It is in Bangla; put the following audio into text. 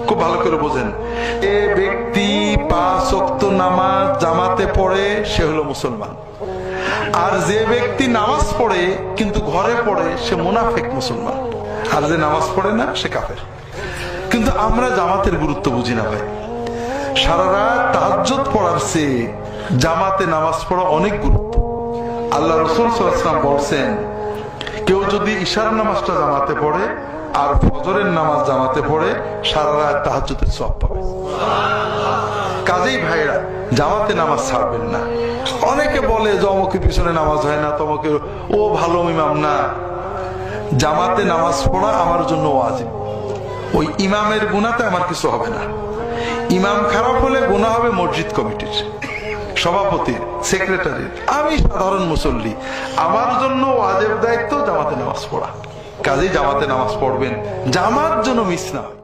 খুব ভালো করে বোঝেন, এ ব্যক্তি 5 ওয়াক্ত নামাজ জামাতে পড়ে সে হলো মুসলমান, আর যে ব্যক্তি নামাজ পড়ে কিন্তু ঘরে পড়ে সে মুনাফিক মুসলমান, আর যে নামাজ পড়ে না সে কাফের। কিন্তু আমরা জামাতের গুরুত্ব বুঝি না ভাই। সারা রাত তাহাজ্জুদ পড়ার চেয়ে জামাতে নামাজ পড়া অনেক গুরুত্ব। আল্লাহ রাসূল সাল্লাল্লাহু আলাইহি ওয়াসাল্লাম বলছেন, কেউ যদি ইশার নামাজটা জামাতে পড়ে আর ফজরের নামাজ জামাতে পড়ে সারা রাত তাহাজ্জুদের সওয়াব পাবে। কাজেই ভাইরা জামাতে নামাজ ছাড়বেন না। অনেকে বলে যে অমুকের পিছনে নামাজ হয় না, তমকে ও ভালো ইমাম না। জামাতে নামাজ পড়া আমার জন্য ওয়াজিব। ওই ইমামের গুনাহতে আমার কিছু হবে না। ইমাম খারাপ হলে গুনাহ হবে মসজিদ কমিটির, সভাপতির, সেক্রেটারির। আমি সাধারণ মুসল্লি, আমার জন্য ওয়াজিব দায়িত্ব জামাতে নামাজ পড়া। কাজেই জামাতে নামাজ পড়বেন, জামাত যেন মিস না হয়।